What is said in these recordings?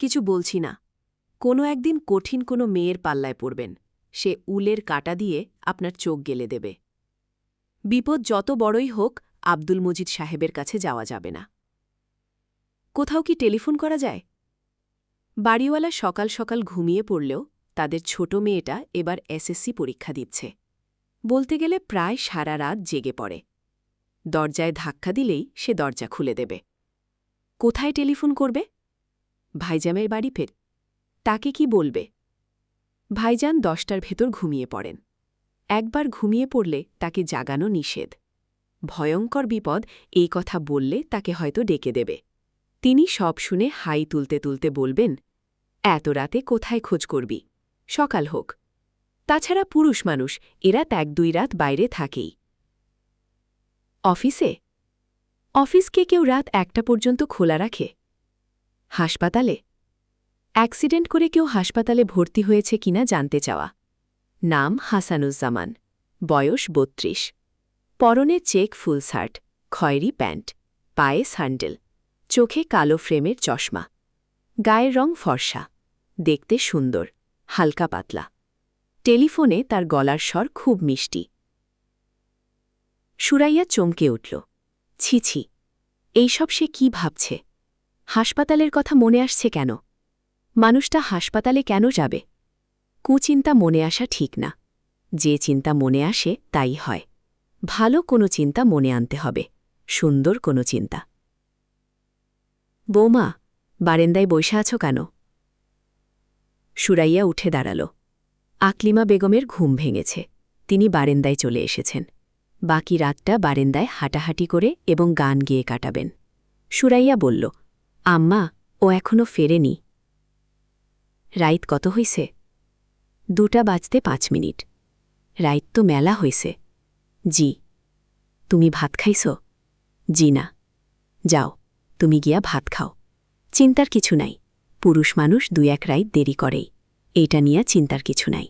কিছু বলছি না। কোনো একদিন কঠিন কোনো মেয়ের পাল্লায় পড়বেন, সে উলের কাঁটা দিয়ে আপনার চোখ গেলে দেবে। বিপদ যত বড়ই হোক, আব্দুল মজিদ সাহেবের কাছে যাওয়া যাবে না। কোথাও কি টেলিফোন করা যায়? বাড়িওয়ালা সকাল সকাল ঘুমিয়ে পড়লেও তাদের ছোট মেয়েটা এবার এসএসসি পরীক্ষা দিচ্ছে। বলতে গেলে প্রায় সারা রাত জেগে পড়ে। দরজায় ধাক্কা দিলেই সে দরজা খুলে দেবে। কোথায় টেলিফোন করবে? ভাইজামের বাড়ি ফের। তাকে কি বলবে? ভাইজান 10টার ভেতর ঘুমিয়ে পড়েন। একবার ঘুমিয়ে পড়লে তাকে জাগানো নিষেধ। ভয়ঙ্কর বিপদ এই কথা বললে তাকে হয়তো ডেকে দেবে। তিনি সব শুনে হাই তুলতে তুলতে বলবেন, এত রাতে কোথায় খোঁজ করবি? সকাল হোক। তাছাড়া পুরুষ মানুষ, এরা 1-2 রাত বাইরে থাকেই। অফিসে? অফিসকে কেউ রাত 1টা পর্যন্ত খোলা রাখে? হাসপাতালে? অ্যাক্সিডেন্ট করে কেউ হাসপাতালে ভর্তি হয়েছে কিনা জানতে চাওয়া। নাম হাসানুজ্জামান, বয়স 32, পরনে চেক ফুল শার্ট, খয়েরি প্যান্ট, পায়ে স্যান্ডেল, চোখে কালো ফ্রেমের চশমা, গায়ের রং ফর্সা, দেখতে সুন্দর, হালকা পাতলা। টেলিফোনে তার গলার স্বর খুব মিষ্টি। সুরাইয়া চমকে উঠল। ছি ছি, এইসব সে কি ভাবছে? হাসপাতালের কথা মনে আসছে কেন? মানুষটা হাসপাতালে কেন যাবে? কুচিন্তা মনে আসা ঠিক না। যে চিন্তা মনে আসে তাই হয়। ভালো কোনো চিন্তা মনে আনতে হবে, সুন্দর কোনো চিন্তা। বৌমা, বারেন্দায় বসে আছো কেন? সুরাইয়া উঠে দাঁড়াল। আকলিমা বেগমের ঘুম ভেঙেছে। তিনি বারেন্দায় চলে এসেছেন। বাকি রাতটা বারেন্দায় হাঁটাহাঁটি করে এবং গান গেয়ে কাটাবেন। সুরাইয়া বলল, আম্মা, ও এখনো ফেরেনি। রাইত কত হইছে? 2টা বাজতে 5 মিনিট। রাইত তো মেলা হইছে। জি। তুমি ভাত খাইছ? জি না। যাও, তুমি গিয়া ভাত খাও। চিন্তার কিছু নাই। পুরুষ মানুষ 2-1 রাইত দেরি করেই। এইটা নিয়া চিন্তার কিছু নাই।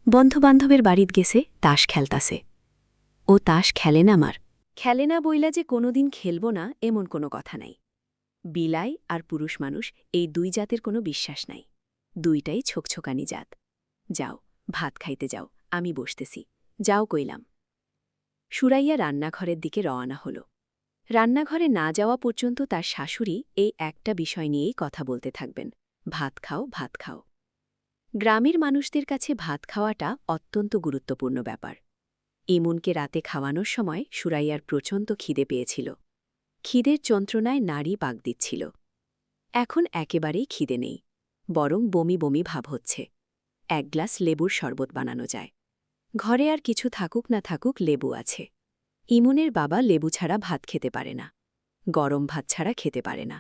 বন্ধুবান্ধবের বাড়িত গেছে, তাস খেলতাছে। ও তাস খেলে না মার। খেলে না বইলা যে কোনোদিন খেলব না এমন কোনো কথা নাই। বিলাই আর পুরুষ মানুষ এই 2 জাতের কোনো বিশ্বাস নাই। 2টাই ছোকছোকানি জাত। যাও, ভাত খাইতে যাও, আমি বসতেছি। যাও কইলাম। সুরাইয়া রান্নাঘরের দিকে রওনা হল। রান্নাঘরে না যাওয়া পর্যন্ত তার শাশুড়ি এই একটা বিষয় নিয়েই কথা বলতে থাকবেন, ভাত খাও, ভাত খাও। গ্রামের মানুষদের কাছে ভাত খাওয়াটা অত্যন্ত গুরুত্বপূর্ণ ব্যাপার। ইমুনকে রাতে খাওয়ানোর সময় সুরাইয়ার প্রচণ্ড খিদে পেয়েছিল। খিদের যন্ত্রণায় নাড়ি পাক দিচ্ছিল। এখন একেবারেই খিদে নেই, বরং বমি বমি ভাব হচ্ছে। 1 গ্লাস লেবুর শরবত বানানো যায়। ঘরে আর কিছু থাকুক না থাকুক, লেবু আছে। ইমুনের বাবা লেবু ছাড়া ভাত খেতে পারে না, গরম ভাত ছাড়া খেতে পারে না।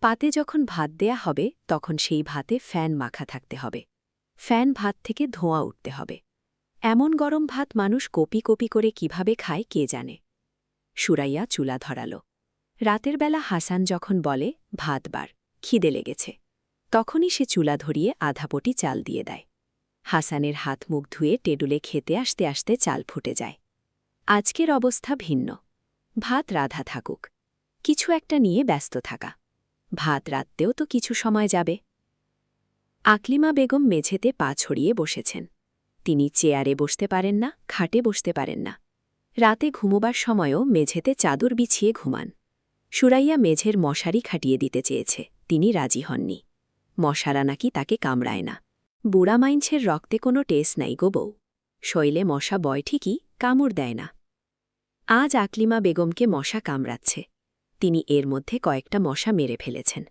পাতে যখন ভাত দেয়া হবে তখন সেই ভাতে ফ্যান মাখা থাকতে হবে। ফ্যান ভাত থেকে ধোঁয়া উঠতে হবে। এমন গরম ভাত মানুষ কপি কপি করে কিভাবে খায় কে জানে। সুরাইয়া চুলা ধরাল। রাতের বেলা হাসান যখন বলে, ভাত বার, খিদে লেগেছে, তখনই সে চুলা ধরিয়ে আধাপটি চাল দিয়ে দেয়। হাসানের হাত মুখ ধুয়ে টেডুলে খেতে আসতে আসতে চাল ফুটে যায়। আজকের অবস্থা ভিন্ন। ভাত রাধা থাকুক, কিছু একটা নিয়ে ব্যস্ত থাকা। ভাত রাততেও তো কিছু সময় যাবে। আকলিমা বেগম মেঝেতে পা ছড়িয়ে বসেছেন। তিনি চেয়ারে বসতে পারেন না, খাটে বসতে পারেন না। রাতে ঘুমোবার সময়ও মেঝেতে চাদর বিছিয়ে ঘুমান। সুরাইয়া মেঝের মশারি খাটিয়ে দিতে চেয়েছে, তিনি রাজি হননি। মশারা নাকি তাকে কামড়ায় না। বুড়া মাইনছের রক্তে কোনো টেস নাই গো বউ। শৈলে মশা বয় ঠিকই, কামড় দেয় না। আজ আকলিমা বেগমকে মশা কামড়াচ্ছে। তিনি এর মধ্যে কয়েকটা মশা মেরে ফেলেছেন।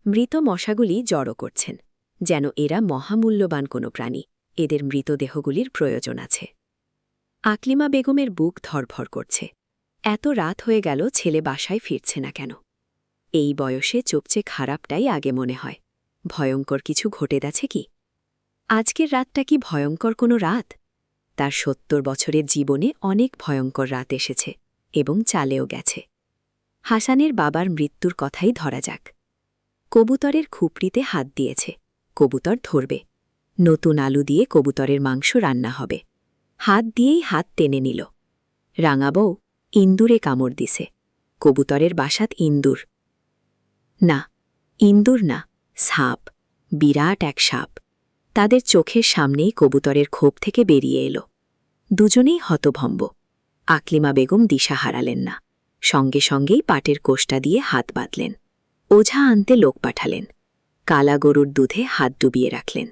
মৃত মশাগুলি জড়ো করছেন, যেন এরা মহামূল্যবান কোনো প্রাণী, এদের মৃতদেহগুলির প্রয়োজন আছে। আকলিমা বেগমের বুক ধরফর করছে। এত রাত হয়ে গেল, ছেলে বাসায় ফিরছে না কেন? এই বয়সে চোপচে খারাপটাই আগে মনে হয়। ভয়ঙ্কর কিছু ঘটে গেছে কি? আজকের রাতটা কি ভয়ঙ্কর কোনো রাত? তার 70 বছরের জীবনে অনেক ভয়ঙ্কর রাত এসেছে এবং চালেও গেছে। হাসানের বাবার মৃত্যুর কথাই ধরা যাক। কবুতরের খুপড়িতে হাত দিয়েছে, কবুতর ধরবে। নতুন আলু দিয়ে কবুতরের মাংস রান্না হবে। হাত দিয়েই হাত টেনে নিল। রাঙা বউ, ইন্দুরে কামড় দিছে। কবুতরের বাসাত ইন্দুর না, ইন্দুর না, সাপ, বিরাট এক সাপ তাদের চোখের সামনেই কবুতরের খোপ থেকে বেরিয়ে এলো। দুজনেই হতভম্ব। আকলিমা বেগম দিশা হারালেন না, সঙ্গে সঙ্গেই পাটের কোষ্টা দিয়ে হাত বাঁধলেন। ওঝা আনতে লোক পাঠালেন। কালা গরুর দুধে হাত ডুবিয়ে রাখলেন।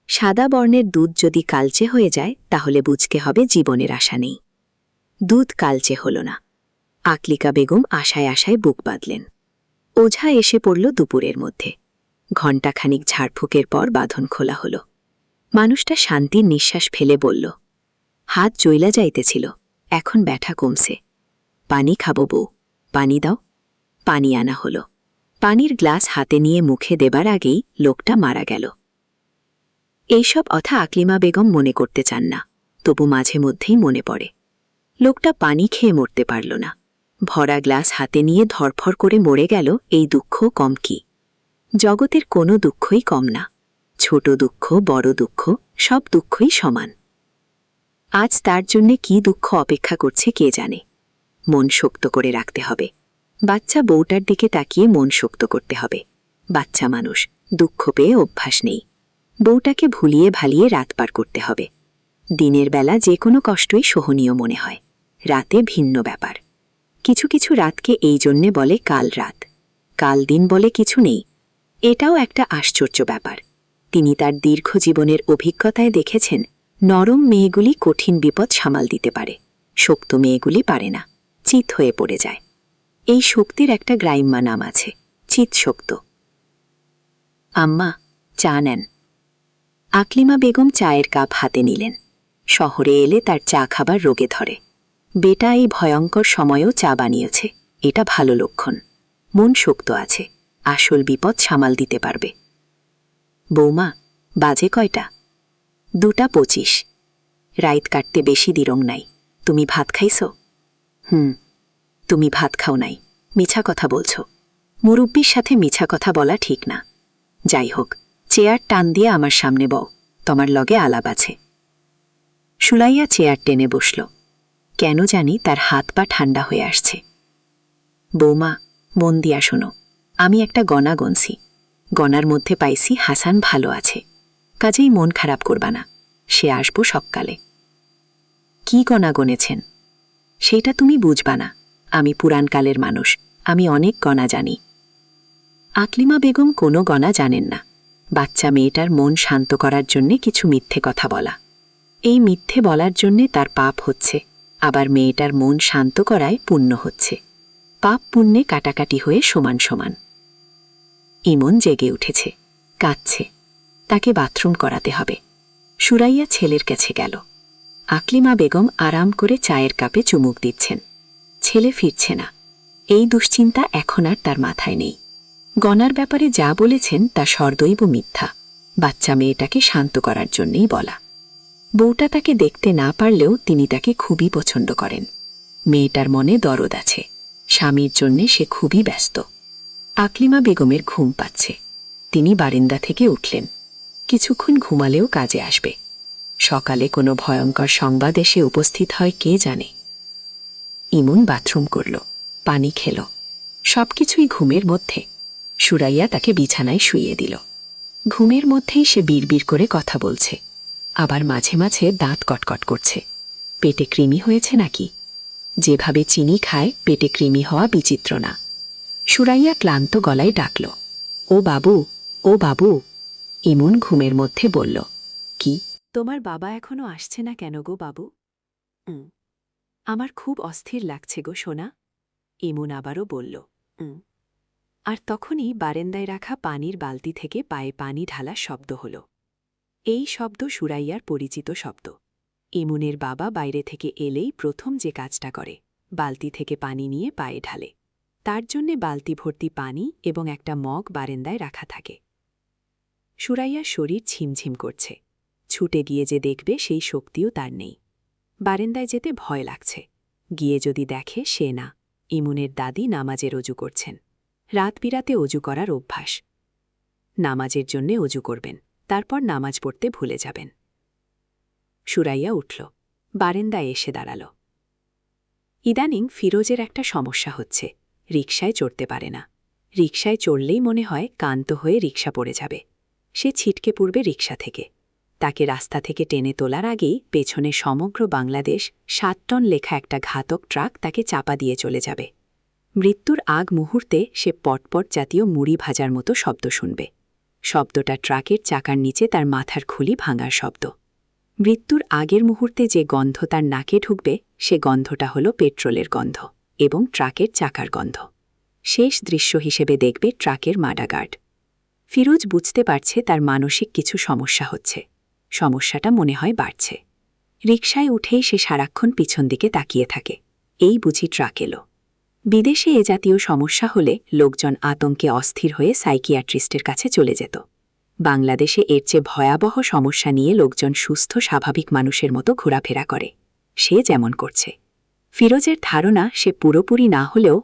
সাদা বর্ণের দুধ যদি কালচে হয়ে যায় তাহলে বুঝতে হবে জীবনের আশা নেই। দুধ কালচে হল না। আকলিকা বেগম আশায় আশায় বুক বাঁধলেন। ওঝা এসে পড়ল দুপুরের মধ্যে। ঘণ্টাখানিক ঝাড়ফুঁকের পর বাঁধন খোলা হল। মানুষটা শান্তির নিঃশ্বাস ফেলে বলল, হাত জইলা যাইতেছিল, এখন ব্যথা কমছে। পানি খাবো বউ, পানি দাও। পানি আনা হল। পানির গ্লাস হাতে নিয়ে মুখে দেবার আগেই লোকটা মারা গেল। এইসব কথা আকলিমা বেগম মনে করতে চান না, তবু মাঝে মধ্যেই মনে পড়ে। লোকটা পানি খেয়ে মরতে পারল না, ভরা গ্লাস হাতে নিয়ে ধরফর করে মরে গেল। এই দুঃখ কম কি? জগতের কোনো দুঃখই কম না। ছোট দুঃখ, বড় দুঃখ, সব দুঃখই সমান। আজ তার জন্যে কি দুঃখ অপেক্ষা করছে কে জানে। মন শক্ত করে রাখতে হবে। বাচ্চা বউটার দিকে তাকিয়ে মন শক্ত করতে হবে। বাচ্চা মানুষ, দুঃখ পেয়ে অভ্যাস নেই। বউটাকে ভুলিয়ে ভালিয়ে রাত পার করতে হবে। দিনের বেলা যে কোনো কষ্টই সহনীয় মনে হয়, রাতে ভিন্ন ব্যাপার। কিছু কিছু রাতকে এই জন্যে বলে কাল রাত, কাল দিন বলে কিছু নেই। এটাও একটা আশ্চর্য ব্যাপার। তিনি তার দীর্ঘ জীবনের অভিজ্ঞতায় দেখেছেন, নরম মেয়েগুলি কঠিন বিপদ সামাল দিতে পারে, শক্ত মেয়েগুলি পারে না, চিত হয়ে পড়ে যায়। এই শক্তির একটা গ্রাম্য নাম আছে, চিৎশক্ত। আম্মা, চা নেন। আকলিমা বেগম চায়ের কাপ হাতে নিলেন। শহরে এলে তার চা খাবার রোগে ধরে। বেটা এই ভয়ঙ্কর সময়েও চা বানিয়েছে, এটা ভালো লক্ষণ। মন শক্ত আছে, আসল বিপদ সামাল দিতে পারবে। বৌমা, বাজে কয়টা? 2:25। রাইত কাটতে বেশি দিরং নাই। তুমি ভাত খাইছ? তুমি ভাত খাও নাই, মিছা কথা বলছ। মুরব্বির সাথে মিছা কথা বলা ঠিক না। যাই হোক, চেয়ার টান দিয়ে আমার সামনে বও, তোমার লগে আলাপ আছে। সুলাইয়া চেয়ার টেনে বসল। কেন জানি তার হাত পা ঠান্ডা হয়ে আসছে। বৌমা, মন দিয়া শোনো, আমি একটা গণা গনছি। গণার মধ্যে পাইছি হাসান ভালো আছে, কাজেই মন খারাপ করবা না, সে আসবো সকালে। কি গণা গনেছেন? সেটা তুমি বুঝবা না, আমি পুরাণকালের মানুষ, আমি অনেক গণা জানি। আকলিমা বেগম কোনো গণা জানেন না। বাচ্চা মেয়েটার মন শান্ত করার জন্যে কিছু মিথ্যে কথা বলা। এই মিথ্যে বলার জন্যে তার পাপ হচ্ছে, আবার মেয়েটার মন শান্ত করায় পুণ্য হচ্ছে। পাপ পুণ্যে কাটাকাটি হয়ে সমান সমান। ইমন জেগে উঠেছে, কাঁদছে। তাকে বাথরুম করাতে হবে। সুরাইয়া ছেলের কাছে গেল। আকলিমা বেগম আরাম করে চায়ের কাপে চুমুক দিচ্ছেন। ছেলে ফিরছে না, এই দুশ্চিন্তা এখন আর তার মাথায় নেই। গণার ব্যাপারে যা বলেছেন তা সদৈব মিথ্যা, বাচ্চা মেয়েটাকে শান্ত করার জন্যেই বলা। বউটা তাকে দেখতে না পারলেও তিনি তাকে খুবই পছন্দ করেন। মেয়েটার মনে দরদ আছে, স্বামীর জন্যে সে খুবই ব্যস্ত। আকলিমা বেগমের ঘুম পাচ্ছে। তিনি বারান্দা থেকে উঠলেন। কিছুক্ষণ ঘুমালেও কাজে আসবে। সকালে কোনো ভয়ঙ্কর সংবাদ এসে উপস্থিত হয় কে জানে। ইমন বাথরুম করল, পানি খেল, সবকিছুই ঘুমের মধ্যে। সুরাইয়া তাকে বিছানায় শুইয়ে দিল। ঘুমের মধ্যেই সে বিড়বিড় করে কথা বলছে, আবার মাঝে মাঝে দাঁত কটকট করছে। পেটে কৃমি হয়েছে নাকি? যেভাবে চিনি খায় পেটে কৃমি হওয়া বিচিত্র না। সুরাইয়া ক্লান্ত গলায় ডাকল, ও বাবু, ও বাবু। ইমন ঘুমের মধ্যে বলল, কি? তোমার বাবা এখনো আসছে না কেন গো বাবু? আমার খুব অস্থির লাগছে গো সোনা। ইমন আবারও বলল, আর তখনই বারান্দায় রাখা পানির বালতি থেকে পায়ে পানি ঢালা শব্দ হল। এই শব্দ সুরাইয়ার পরিচিত শব্দ। ইমুনের বাবা বাইরে থেকে এলেই প্রথম যে কাজটা করে, বালতি থেকে পানি নিয়ে পায়ে ঢালে। তার জন্যে বালতি ভর্তি পানি এবং একটা মগ বারান্দায় রাখা থাকে। সুরাইয়ার শরীর ঝিমঝিম করছে। ছুটে গিয়ে যে দেখবে সেই শক্তিও তার নেই। বারান্দায় যেতে ভয় লাগছে। গিয়ে যদি দেখে সে না, ইমুনের দাদি নামাজের অজু করছেন। রাত বিরাতে অজু করার অভ্যাস। নামাজের জন্যে অজু করবেন, তারপর নামাজ পড়তে ভুলে যাবেন। সুরাইয়া উঠল, বারান্দায় এসে দাঁড়াল। ইদানিং ফিরোজের একটা সমস্যা হচ্ছে, রিকশায় চড়তে পারে না। রিকশায় চড়লেই মনে হয় কান্ত হয়ে রিকশা পড়ে যাবে। সে ছিটকে পড়বে রিকশা থেকে। তাকে রাস্তা থেকে টেনে তোলার আগেই পেছনে সমগ্র বাংলাদেশ 7 টন লেখা একটা ঘাতক ট্রাক তাকে চাপা দিয়ে চলে যাবে। মৃত্যুর আগ মুহূর্তে সে পটপট জাতীয় মুড়ি ভাজার মতো শব্দ শুনবে। শব্দটা ট্রাকের চাকার নিচে তার মাথার খুলি ভাঙার শব্দ। মৃত্যুর আগের মুহূর্তে যে গন্ধ তার নাকে ঢুকবে সে গন্ধটা হলো পেট্রোলের গন্ধ এবং ট্রাকের চাকার গন্ধ। শেষ দৃশ্য হিসেবে দেখবে ট্রাকের মাডাগার্ড। ফিরোজ বুঝতে পারছে তার মানসিক কিছু সমস্যা হচ্ছে। সমস্যাটা মনে হয় বাড়ছে। রিকশায় উঠেই সে সারাক্ষণ পিছন দিকে তাকিয়ে থাকে। এই বুঝি ট্রাক এলো। বিদেশে এ জাতীয় সমস্যা হলে লোকজন আতঙ্কে অস্থির হয়ে সাইকিয়াট্রিস্টের কাছে চলে যেত। বাংলাদেশে এর চেয়ে ভয়াবহ সমস্যা নিয়ে লোকজন সুস্থ স্বাভাবিক মানুষের মতো ঘোরাফেরা করে। সে যেমন করছে। ফিরোজের ধারণা সে পুরোপুরি না হলেও